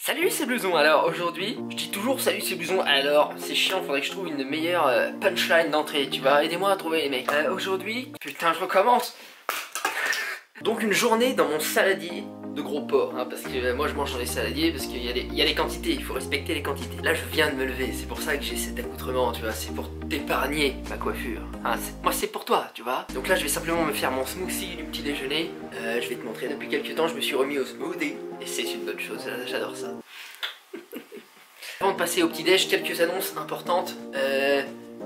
Salut c'est Blouson. Alors aujourd'hui, je dis toujours salut c'est Blouson. Alors c'est chiant, faudrait que je trouve une meilleure punchline d'entrée, tu vois. Aidez-moi à trouver les mecs. Aujourd'hui, putain je recommence. Donc une journée dans mon saladier de gros porc, hein, parce que moi je mange dans les saladiers parce qu'il y a les quantités, il faut respecter les quantités. Là je viens de me lever, c'est pour ça que j'ai cet accoutrement, tu vois, c'est pour t'épargner ma coiffure. Hein, moi c'est pour toi, tu vois. Donc là je vais simplement me faire mon smoothie du petit déjeuner. Je vais te montrer, depuis quelques temps je me suis remis au smoothie et c'est une bonne chose, j'adore ça. Avant de passer au petit déj, quelques annonces importantes.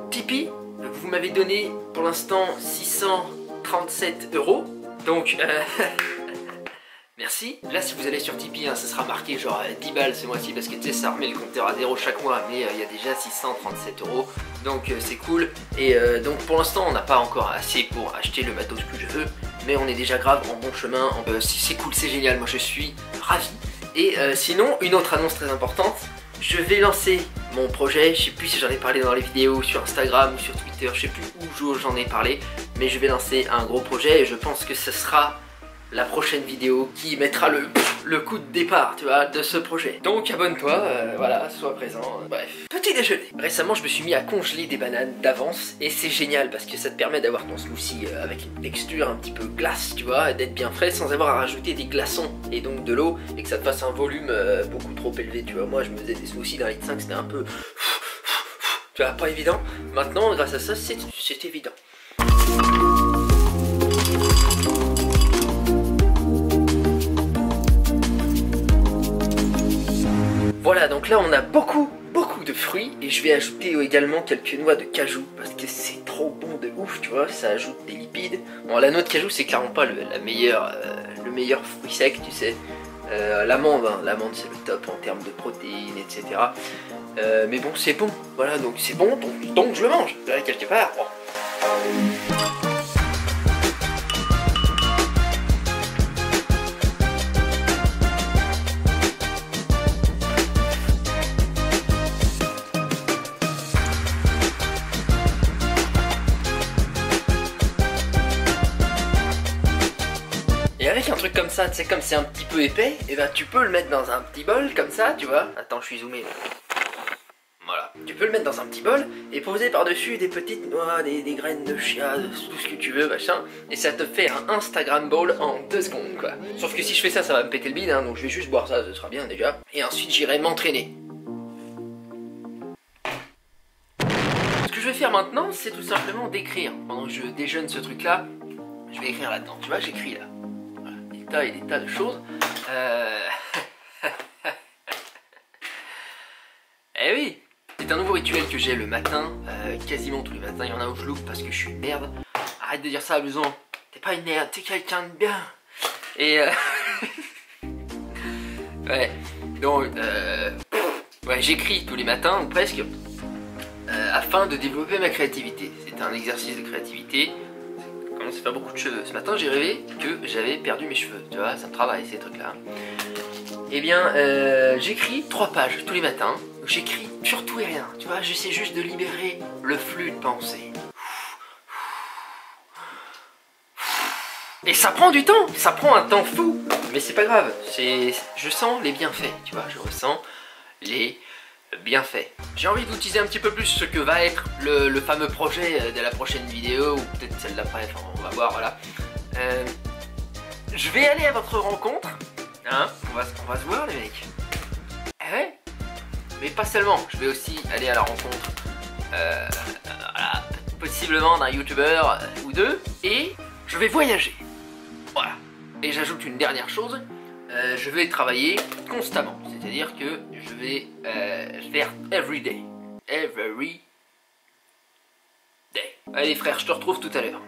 Tipeee, vous m'avez donné pour l'instant 637 €. Donc, merci. Là, si vous allez sur Tipeee, hein, ça sera marqué genre 10 balles ce mois-ci parce que tu sais, ça remet le compteur à 0 chaque mois. Mais il y a déjà 637 €. Donc, c'est cool. Et donc, pour l'instant, on n'a pas encore assez pour acheter le matos que je veux. Mais on est déjà grave en bon chemin. C'est cool, c'est génial. Moi, je suis ravi. Et sinon, une autre annonce très importante. Je vais lancer mon projet, je sais plus si j'en ai parlé dans les vidéos sur Instagram ou sur Twitter, je sais plus où j'en ai parlé, mais je vais lancer un gros projet et je pense que ce sera la prochaine vidéo qui mettra le coup de départ, tu vois, de ce projet. Donc abonne-toi, voilà, sois présent, bref. Petit déjeuner. Récemment, je me suis mis à congeler des bananes d'avance et c'est génial parce que ça te permet d'avoir ton smoothie avec une texture un petit peu glace, tu vois, et d'être bien frais sans avoir à rajouter des glaçons et donc de l'eau et que ça te fasse un volume beaucoup trop élevé, tu vois. Moi, je me faisais des smoothies d'un litre 5, c'était un peu, tu vois, pas évident. Maintenant, grâce à ça, c'est évident. Voilà, donc là on a beaucoup de fruits et je vais ajouter également quelques noix de cajou parce que c'est trop bon de ouf, tu vois, ça ajoute des lipides. Bon, la noix de cajou c'est clairement pas le meilleur fruit sec, tu sais. L'amande, hein, l'amande c'est le top en termes de protéines, etc. Mais bon, c'est bon, voilà, donc c'est bon, donc je le mange, quelque part. Oh. Et avec un truc comme ça, tu sais, comme c'est un petit peu épais, et ben tu peux le mettre dans un petit bol comme ça, tu vois. Attends, je suis zoomé là. Voilà. Tu peux le mettre dans un petit bol et poser par-dessus des petites noix, des graines de chia, tout ce que tu veux, machin. Et ça te fait un Instagram bowl en 2 secondes, quoi. Sauf que si je fais ça, ça va me péter le bide, hein, donc je vais juste boire ça, ce sera bien déjà. Et ensuite, j'irai m'entraîner. Ce que je vais faire maintenant, c'est tout simplement d'écrire. Pendant que je déjeune ce truc-là, je vais écrire là-dedans. Tu vois, j'écris là. Et des tas de choses. Eh oui, c'est un nouveau rituel que j'ai le matin, quasiment tous les matins. Il y en a où je loupe parce que je suis une merde. Arrête de dire ça, Blouson. T'es pas une merde, t'es quelqu'un de bien. Et ouais, donc ouais, j'écris tous les matins ou presque afin de développer ma créativité. C'est un exercice de créativité. Ça fait beaucoup de cheveux. Ce matin j'ai rêvé que j'avais perdu mes cheveux, tu vois, ça me travaille ces trucs là. Eh bien j'écris 3 pages tous les matins, j'écris sur tout et rien, tu vois, j'essaie juste de libérer le flux de pensée. Et ça prend du temps, ça prend un temps fou, mais c'est pas grave, je sens les bienfaits, tu vois, je ressens les bienfaits. J'ai envie d'utiliser un petit peu plus ce que va être le fameux projet de la prochaine vidéo, ou peut-être celle d'après, enfin on va voir, voilà. Je vais aller à votre rencontre, hein, on va se voir les mecs. Eh ouais, mais pas seulement, je vais aussi aller à la rencontre, voilà, possiblement d'un youtubeur ou deux, et je vais voyager, voilà. Et j'ajoute une dernière chose, je vais travailler constamment, c'est-à-dire que je vais faire every day. Allez frère, je te retrouve tout à l'heure.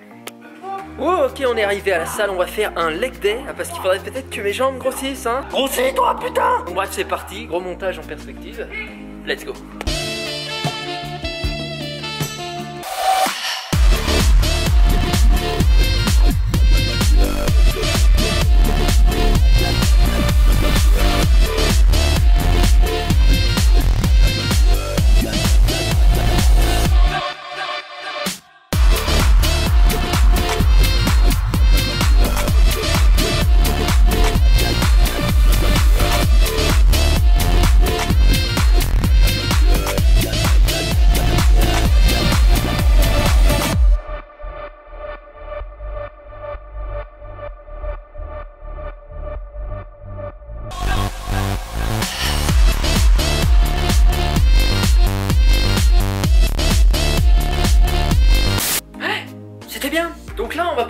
Oh ok, on est arrivé à la salle, on va faire un leg day, parce qu'il faudrait peut-être que mes jambes grossissent, hein. Grossis toi putain. Bon, bref, c'est parti, gros montage en perspective, let's go.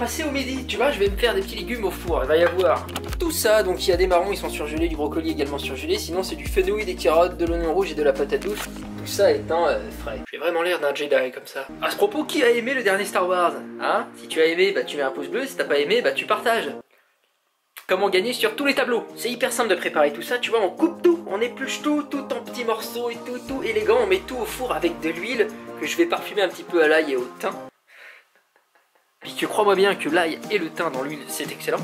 passer au midi, tu vois, je vais me faire des petits légumes au four, il va y avoir tout ça, donc il y a des marrons, ils sont surgelés, du brocoli également surgelé, sinon c'est du fenouil, des carottes, de l'oignon rouge et de la patate douce, tout ça étant frais. J'ai vraiment l'air d'un Jedi comme ça. À ce propos, qui a aimé le dernier Star Wars? Hein? Si tu as aimé, bah tu mets un pouce bleu, si t'as pas aimé, bah tu partages. Comment gagner sur tous les tableaux? C'est hyper simple de préparer tout ça, tu vois, on coupe tout, on épluche tout, tout en petits morceaux et tout élégant, on met tout au four avec de l'huile que je vais parfumer un petit peu à l'ail et au thym. Puis que crois-moi bien que l'ail et le thym dans l'huile, c'est excellent.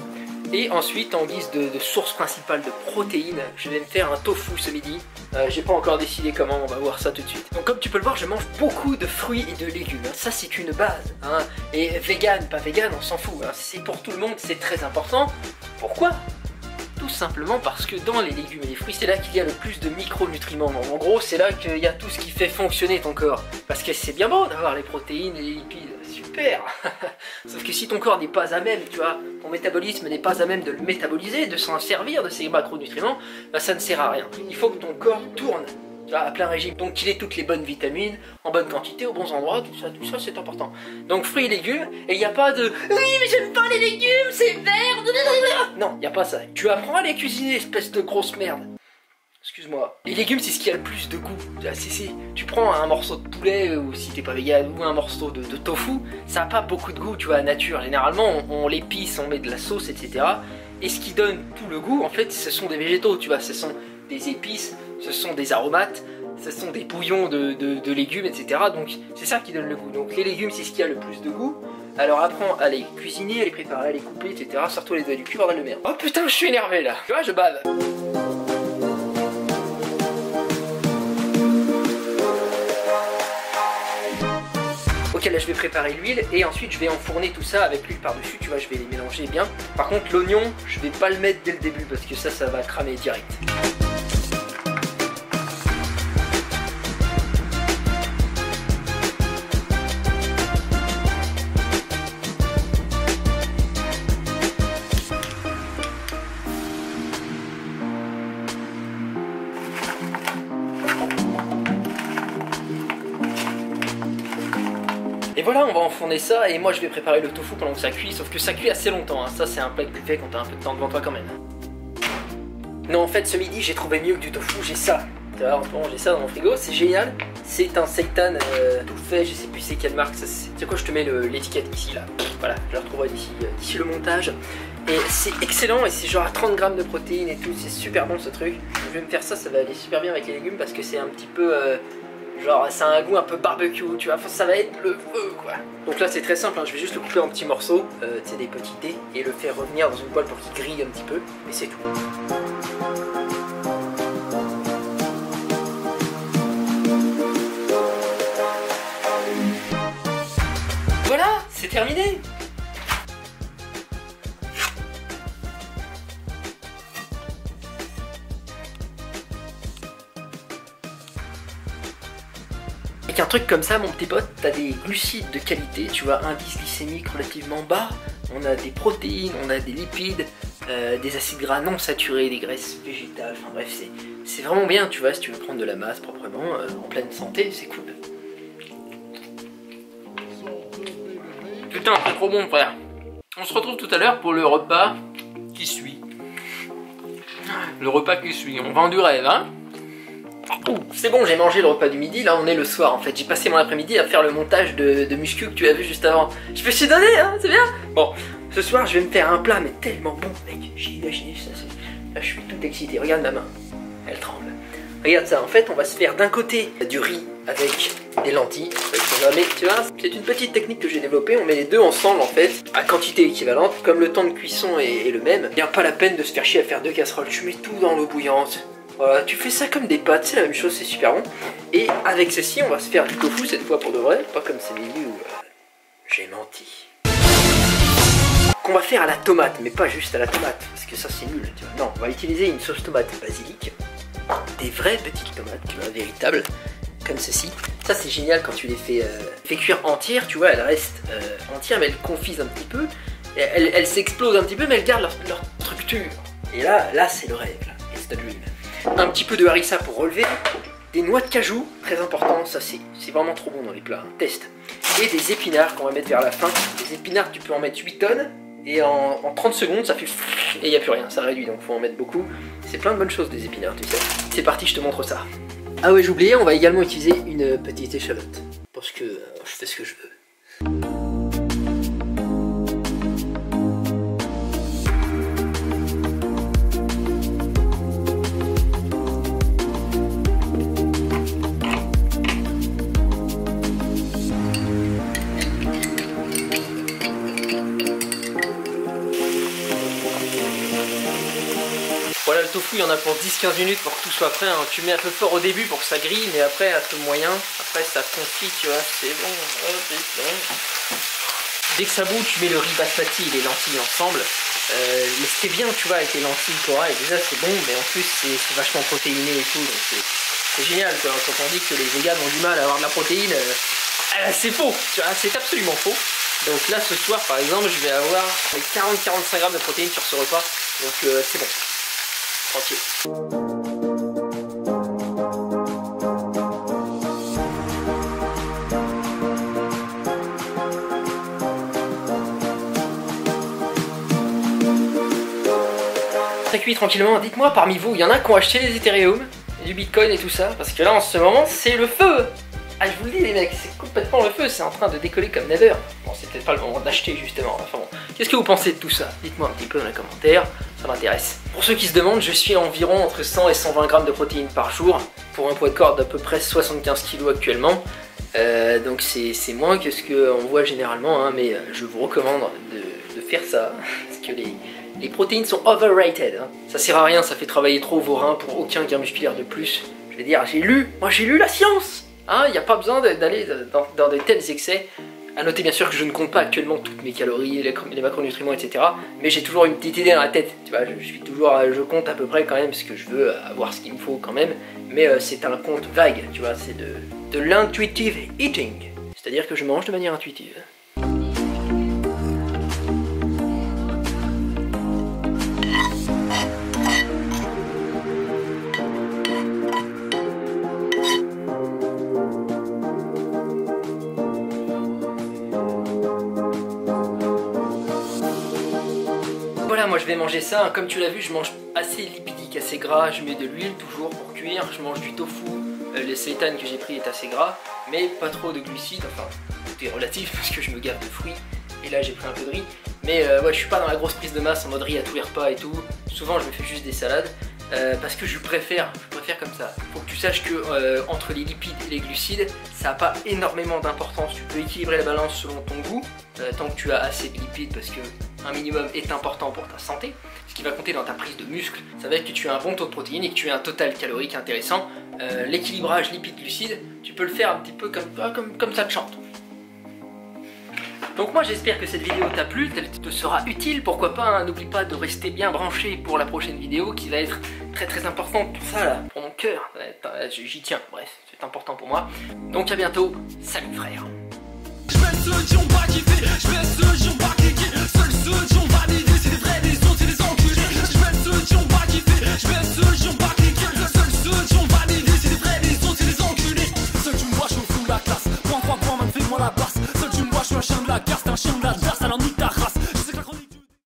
Et ensuite, en guise de source principale de protéines, je vais me faire un tofu ce midi. J'ai pas encore décidé comment, on va voir ça tout de suite. Donc comme tu peux le voir, je mange beaucoup de fruits et de légumes. Ça c'est une base. Hein. Et vegan, pas vegan, on s'en fout. Hein. C'est pour tout le monde, c'est très important. Pourquoi ? Tout simplement parce que dans les légumes et les fruits, c'est là qu'il y a le plus de micronutriments. En gros, c'est là qu'il y a tout ce qui fait fonctionner ton corps. Parce que c'est bien beau d'avoir les protéines et les lipides, super. Sauf que si ton corps n'est pas à même, tu vois, ton métabolisme n'est pas à même de le métaboliser, de s'en servir de ces macronutriments, bah ça ne sert à rien. Il faut que ton corps tourne, tu vois, à plein régime. Donc qu'il ait toutes les bonnes vitamines, en bonne quantité, aux bons endroits, tout ça c'est important. Donc fruits et légumes, et il n'y a pas de « Oui mais j'aime pas les légumes, c'est vert !» Non, il n'y a pas ça. Tu apprends à les cuisiner, espèce de grosse merde. Excuse-moi. Les légumes, c'est ce qui a le plus de goût. Tu prends un morceau de poulet, ou si t'es pas vegan, ou un morceau de tofu, ça n'a pas beaucoup de goût, tu vois, à nature. Généralement, on l'épice, on met de la sauce, etc. Et ce qui donne tout le goût, en fait, ce sont des végétaux, tu vois. Ce sont des épices, ce sont des aromates, ce sont des bouillons de légumes, etc. Donc, c'est ça qui donne le goût. Donc, les légumes, c'est ce qui a le plus de goût. Alors apprends à les cuisiner, à les préparer, à les couper, etc. Sors-toi les doigts du cul, bordel de merde. Oh putain, je suis énervé là. Tu vois, je bave. Ok, là je vais préparer l'huile et ensuite je vais enfourner tout ça avec l'huile par-dessus, tu vois, je vais les mélanger bien. Par contre, l'oignon, je vais pas le mettre dès le début parce que ça va cramer direct. Et voilà, on va enfourner ça et moi je vais préparer le tofu pendant que ça cuit, sauf que ça cuit assez longtemps, hein. Ça c'est un plat que tu fais quand t'as un peu de temps devant toi quand même. Non, en fait ce midi j'ai trouvé mieux que du tofu, j'ai ça. Tu vois, en ce moment j'ai ça dans mon frigo, c'est génial. C'est un seitan tout fait, je sais plus c'est quelle marque, c'est quoi, je te mets l'étiquette ici là. Voilà, je la retrouverai d'ici le montage. Et c'est excellent et c'est genre à 30 grammes de protéines et tout, c'est super bon ce truc. Je vais me faire ça, ça va aller super bien avec les légumes parce que c'est un petit peu... genre ça a un goût un peu barbecue, tu vois, enfin, ça va être le feu quoi. Donc là c'est très simple, hein. Je vais juste le couper en petits morceaux, tu sais, des petits dés, et le faire revenir dans une poêle pour qu'il grille un petit peu, et c'est tout. Voilà, c'est terminé. Avec un truc comme ça, mon petit pote, t'as des glucides de qualité, tu vois, indice glycémique relativement bas, on a des protéines, on a des lipides, des acides gras non saturés, des graisses végétales, enfin bref, c'est vraiment bien, tu vois, si tu veux prendre de la masse proprement, en pleine santé, c'est cool. Putain, c'est trop bon, frère. On se retrouve tout à l'heure pour le repas qui suit. Le repas qui suit, on vend du rêve, hein. C'est bon, j'ai mangé le repas du midi, là on est le soir en fait. J'ai passé mon après-midi à faire le montage de muscu que tu as vu juste avant. Je me suis donné, hein, c'est bien. Bon, ce soir je vais me faire un plat mais tellement bon, mec. J'ai imaginé ça, là je suis tout excité. Regarde ma main, elle tremble. Regarde ça, en fait on va se faire d'un côté du riz avec des lentilles. Mais tu vois, c'est une petite technique que j'ai développée. On met les deux ensemble en fait, à quantité équivalente. Comme le temps de cuisson est le même, il n'y a pas la peine de se faire chier à faire deux casseroles. Tu mets tout dans l'eau bouillante. Voilà, tu fais ça comme des pâtes, c'est la même chose, c'est super bon. Et avec ceci, on va se faire du tofu cette fois pour de vrai, pas comme ces midi où j'ai menti. Qu'on va faire à la tomate, mais pas juste à la tomate, parce que ça c'est nul, tu vois. Non, on va utiliser une sauce tomate basilic, des vraies petites tomates, tu vois, véritables, comme ceci. Ça c'est génial quand tu les fais cuire entières, tu vois, elles restent entières, mais elles confisent un petit peu, elles s'explosent un petit peu, mais elles gardent leur structure. Et là c'est le rêve, là, it's the dream. Un petit peu de harissa pour relever, des noix de cajou, très important, ça c'est vraiment trop bon dans les plats, hein. Test. Et des épinards qu'on va mettre vers la fin. Les épinards, tu peux en mettre 8 tonnes, et en 30 secondes, ça fait et il n'y a plus rien, ça réduit, donc faut en mettre beaucoup. C'est plein de bonnes choses des épinards, tu sais. C'est parti, je te montre ça. Ah ouais, j'ai oublié, on va également utiliser une petite échalote, parce que je fais ce que je veux. Voilà, le tofu, il y en a pour 10-15 minutes pour que tout soit prêt, hein. Tu mets un peu fort au début pour que ça grille, mais après un peu moyen, après ça confit, tu vois, c'est bon. Dès que ça bout, tu mets le riz basmati et les lentilles ensemble. Mais ce qui est bien, tu vois, avec les lentilles Cora, et déjà c'est bon, mais en plus c'est vachement protéiné et tout, donc c'est génial, quoi. Quand on dit que les véganes ont du mal à avoir de la protéine, c'est faux, tu vois, c'est absolument faux. Donc là, ce soir, par exemple, je vais avoir 40-45 grammes de protéines sur ce repas, donc c'est bon. Tranquille. Très cuit tranquillement. Dites-moi, parmi vous, il y en a qui ont acheté les Ethereum, du Bitcoin et tout ça, parce que là en ce moment c'est le feu. Ah, je vous le dis les mecs, c'est complètement le feu, c'est en train de décoller comme never. Bon, c'est peut-être pas le moment d'acheter justement, enfin bon. Qu'est-ce que vous pensez de tout ça? Dites-moi un petit peu dans les commentaires, ça m'intéresse. Pour ceux qui se demandent, je suis environ entre 100 et 120 grammes de protéines par jour, pour un poids de corps d'à peu près 75 kg actuellement. Donc c'est moins que ce qu'on voit généralement, hein, mais je vous recommande de faire ça, parce que les protéines sont overrated. Hein. Ça sert à rien, ça fait travailler trop vos reins pour aucun gain musculaire de plus. Je veux dire, j'ai lu la science. Il n'y a pas besoin d'aller dans de tels excès. A noter bien sûr que je ne compte pas actuellement toutes mes calories, les macronutriments, etc. Mais j'ai toujours une petite idée dans la tête. Tu vois, je compte à peu près quand même ce que je veux, avoir ce qu'il me faut quand même. Mais c'est un compte vague, tu vois, c'est de l'intuitive eating. C'est-à-dire que je mange de manière intuitive. Voilà, moi je vais manger ça, comme tu l'as vu, je mange assez lipidique, assez gras, je mets de l'huile toujours pour cuire, je mange du tofu, le seitan que j'ai pris est assez gras, mais pas trop de glucides, enfin tout est relatif parce que je me gave de fruits, et là j'ai pris un peu de riz, mais ouais, je suis pas dans la grosse prise de masse en mode riz à tous les repas et tout, souvent je me fais juste des salades, parce que je préfère comme ça. Faut que tu saches que entre les lipides et les glucides, ça n'a pas énormément d'importance. Tu peux équilibrer la balance selon ton goût, tant que tu as assez de lipides, parce que un minimum est important pour ta santé. Ce qui va compter dans ta prise de muscle, ça va être que tu as un bon taux de protéines et que tu as un total calorique intéressant. L'équilibrage lipides-glucides, tu peux le faire un petit peu comme ça te chante. Donc moi j'espère que cette vidéo t'a plu, qu'elle te sera utile, pourquoi pas, hein, n'oublie pas de rester bien branché pour la prochaine vidéo qui va être très importante pour ça là, pour mon cœur, j'y tiens, bref, c'est important pour moi. Donc à bientôt, salut frère. Un chien de la garce, un chien de la garce, alors nique ta